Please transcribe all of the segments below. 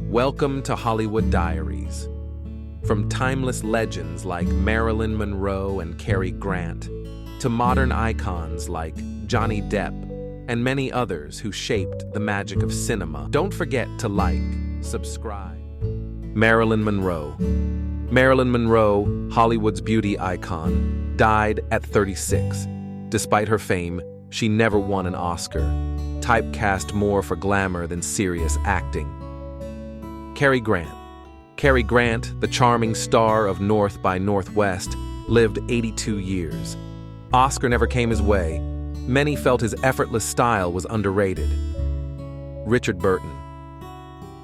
Welcome to Hollywood Diaries. From timeless legends like Marilyn Monroe and Cary Grant, to modern icons like Johnny Depp and many others who shaped the magic of cinema. Don't forget to like, subscribe. Marilyn Monroe. Marilyn Monroe, Hollywood's beauty icon, died at 36. Despite her fame, she never won an Oscar, typecast more for glamour than serious acting. Cary Grant. Cary Grant, the charming star of North by Northwest, lived 82 years. Oscar never came his way. Many felt his effortless style was underrated. Richard Burton.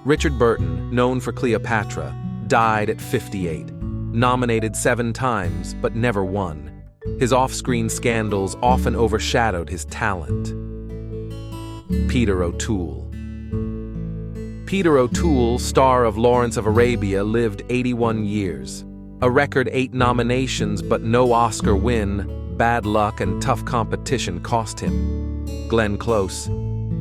Richard Burton, known for Cleopatra, died at 58. Nominated 7 times, but never won. His off-screen scandals often overshadowed his talent. Peter O'Toole. Peter O'Toole, star of Lawrence of Arabia, lived 81 years. A record 8 nominations but no Oscar win, bad luck and tough competition cost him. Glenn Close.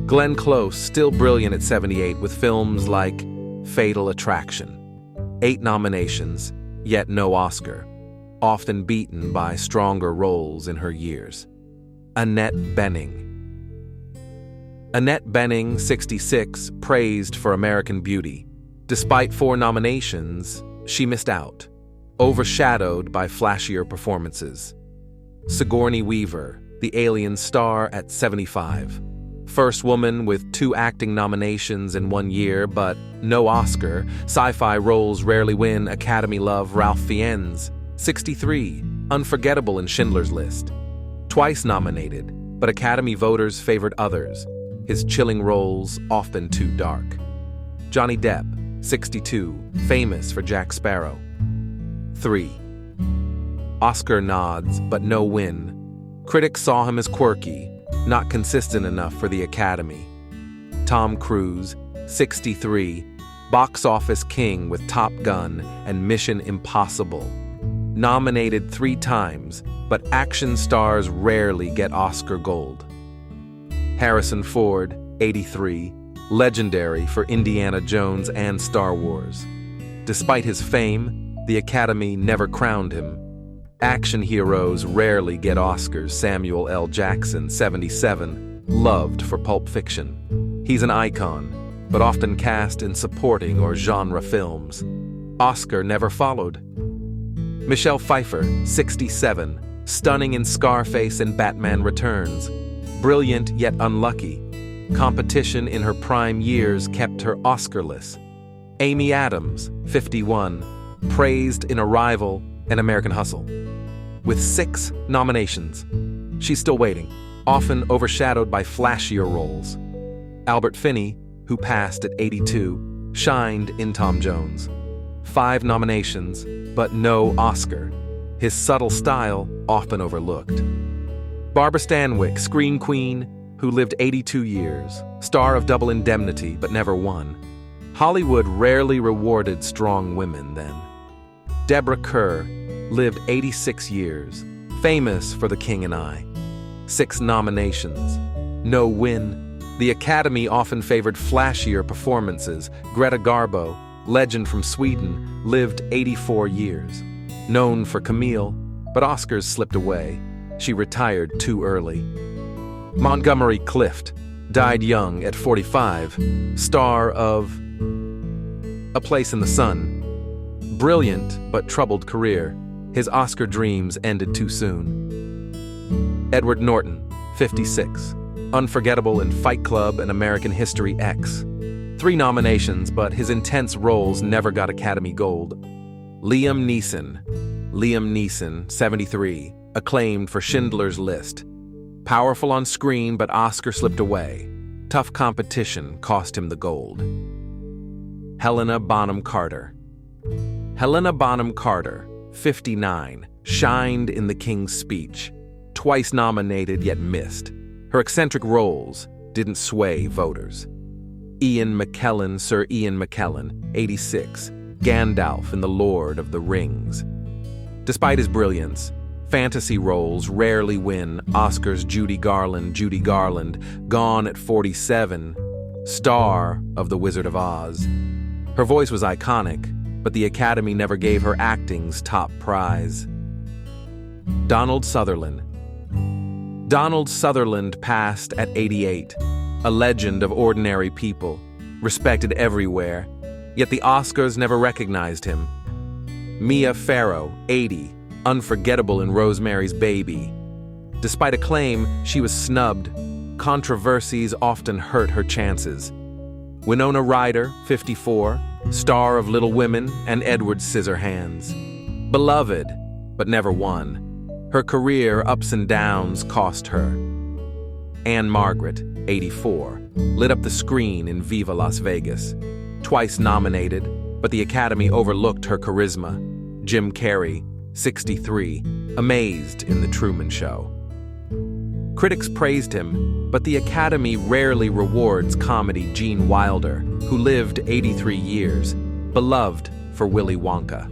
Glenn Close, still brilliant at 78 with films like Fatal Attraction. 8 nominations, yet no Oscar, often beaten by stronger roles in her years. Annette Bening. Annette Bening, 66, praised for American Beauty. Despite 4 nominations, she missed out, overshadowed by flashier performances. Sigourney Weaver, the Alien star at 75. First woman with 2 acting nominations in 1 year, but no Oscar. Sci-fi roles rarely win Academy love. Ralph Fiennes, 63, unforgettable in Schindler's List. Twice nominated, but Academy voters favored others. His chilling roles often too dark. Johnny Depp, 62, famous for Jack Sparrow. 3. Oscar nods, but no win. Critics saw him as quirky, not consistent enough for the Academy. Tom Cruise, 63, box office king with Top Gun and Mission Impossible. Nominated 3 times, but action stars rarely get Oscar gold. Harrison Ford, 83, legendary for Indiana Jones and Star Wars. Despite his fame, the Academy never crowned him. Action heroes rarely get Oscars. Samuel L. Jackson, 77, loved for Pulp Fiction. He's an icon, but often cast in supporting or genre films. Oscar never followed. Michelle Pfeiffer, 67, stunning in Scarface and Batman Returns. Brilliant yet unlucky. Competition in her prime years kept her Oscarless. Amy Adams, 51, praised in Arrival and American Hustle. With 6 nominations, she's still waiting, often overshadowed by flashier roles. Albert Finney, who passed at 82, shined in Tom Jones. 5 nominations, but no Oscar. His subtle style often overlooked. Barbara Stanwyck, screen queen, who lived 82 years, star of Double Indemnity but never won. Hollywood rarely rewarded strong women then. Deborah Kerr lived 86 years, famous for The King and I. 6 nominations, no win. The Academy often favored flashier performances. Greta Garbo, legend from Sweden, lived 84 years. Known for Camille, but Oscars slipped away. She retired too early. Montgomery Clift died young at 45, star of A Place in the Sun. Brilliant but troubled career. His Oscar dreams ended too soon. Edward Norton, 56, unforgettable in Fight Club and American History X. 3 nominations, but his intense roles never got Academy Gold. Liam Neeson, 73, acclaimed for Schindler's List. Powerful on screen, but Oscar slipped away. Tough competition cost him the gold. Helena Bonham Carter. Helena Bonham Carter, 59, shined in The King's Speech. Twice nominated yet missed. Her eccentric roles didn't sway voters. Sir Ian McKellen, 86, Gandalf in The Lord of the Rings. Despite his brilliance, fantasy roles rarely win Oscars. Judy Garland, gone at 47, star of The Wizard of Oz. Her voice was iconic, but the Academy never gave her acting's top prize. Donald Sutherland. Donald Sutherland passed at 88, a legend of ordinary people, respected everywhere, yet the Oscars never recognized him. Mia Farrow, 80, unforgettable in Rosemary's Baby. Despite acclaim, she was snubbed. Controversies often hurt her chances. Winona Ryder, 54, star of Little Women and Edward Scissorhands. Beloved, but never won. Her career ups and downs cost her. Anne Margaret, 84, lit up the screen in Viva Las Vegas. Twice nominated, but the Academy overlooked her charisma. Jim Carrey, 63, amazed in The Truman Show. Critics praised him, but the Academy rarely rewards comedy Gene Wilder, who lived 83 years, beloved for Willy Wonka.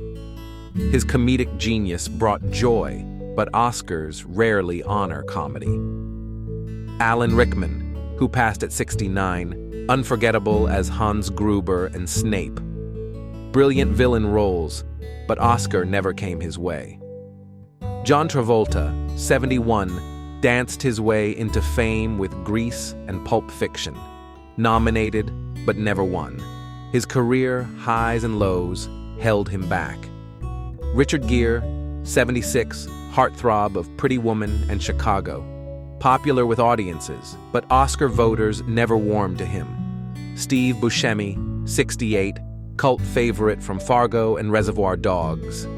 His comedic genius brought joy, but Oscars rarely honor comedy. Alan Rickman, who passed at 69, unforgettable as Hans Gruber and Snape. Brilliant villain roles, but Oscar never came his way. John Travolta, 71, danced his way into fame with Grease and Pulp Fiction. Nominated, but never won. His career highs and lows held him back. Richard Gere, 76, heartthrob of Pretty Woman and Chicago. Popular with audiences, but Oscar voters never warmed to him. Steve Buscemi, 68, cult favorite from Fargo and Reservoir Dogs.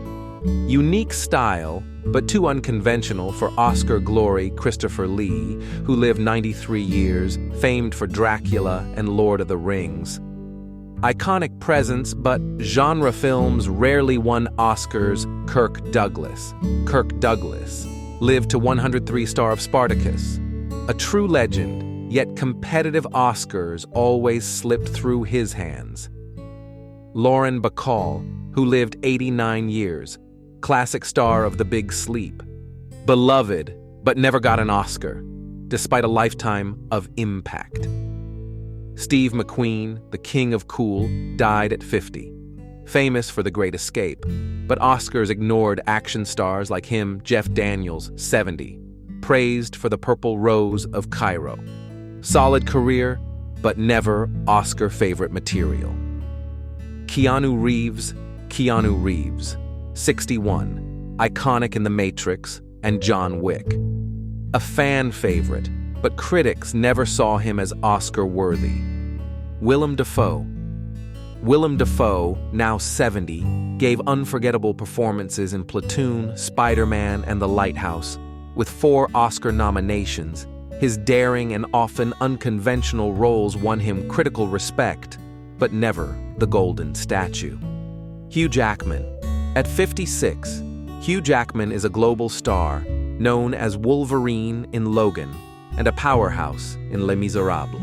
Unique style, but too unconventional for Oscar glory Christopher Lee, who lived 93 years, famed for Dracula and Lord of the Rings. Iconic presence, but genre films rarely won Oscars. Kirk Douglas. Kirk Douglas lived to 103 star of Spartacus. A true legend, yet competitive Oscars always slipped through his hands. Lauren Bacall, who lived 89 years, classic star of The Big Sleep. Beloved, but never got an Oscar, despite a lifetime of impact. Steve McQueen, the king of cool, died at 50. Famous for The Great Escape, but Oscars ignored action stars like him. Jeff Daniels, 70, praised for The Purple Rose of Cairo. Solid career, but never Oscar favorite material. Keanu Reeves, 61, iconic in The Matrix and John Wick. A fan favorite, but critics never saw him as Oscar-worthy. Willem Dafoe, now 70, gave unforgettable performances in Platoon, Spider-Man, and The Lighthouse. With 4 Oscar nominations, his daring and often unconventional roles won him critical respect, but never the Golden Statue. Hugh Jackman. At 56, Hugh Jackman is a global star, known as Wolverine in Logan and a powerhouse in Les Miserables.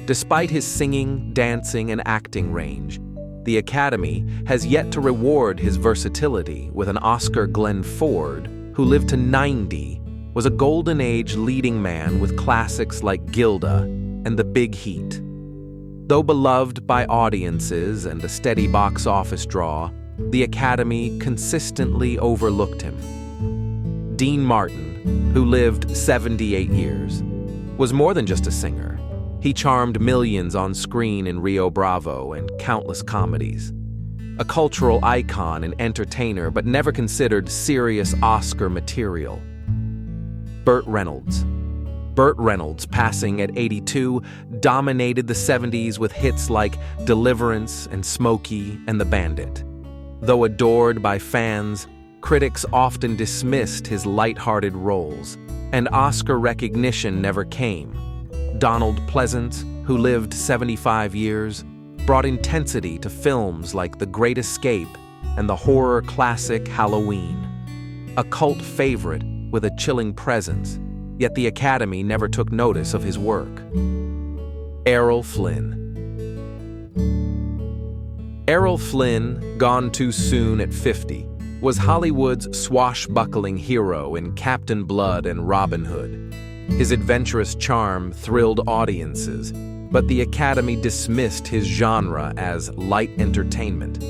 Despite his singing, dancing, and acting range, the Academy has yet to reward his versatility with an Oscar. Glenn Ford, who lived to 90, was a golden age leading man with classics like Gilda and The Big Heat. Though beloved by audiences and a steady box office draw, the Academy consistently overlooked him. Dean Martin, who lived 78 years, was more than just a singer. He charmed millions on screen in Rio Bravo and countless comedies. A cultural icon and entertainer, but never considered serious Oscar material. Burt Reynolds, passing at 82, dominated the 70s with hits like Deliverance and Smokey and the Bandit. Though adored by fans, critics often dismissed his light-hearted roles, and Oscar recognition never came. Donald Pleasance, who lived 75 years, brought intensity to films like The Great Escape and the horror classic Halloween. A cult favorite with a chilling presence, yet the Academy never took notice of his work. Errol Flynn. Errol Flynn, gone too soon at 50, was Hollywood's swashbuckling hero in Captain Blood and Robin Hood. His adventurous charm thrilled audiences, but the Academy dismissed his genre as light entertainment.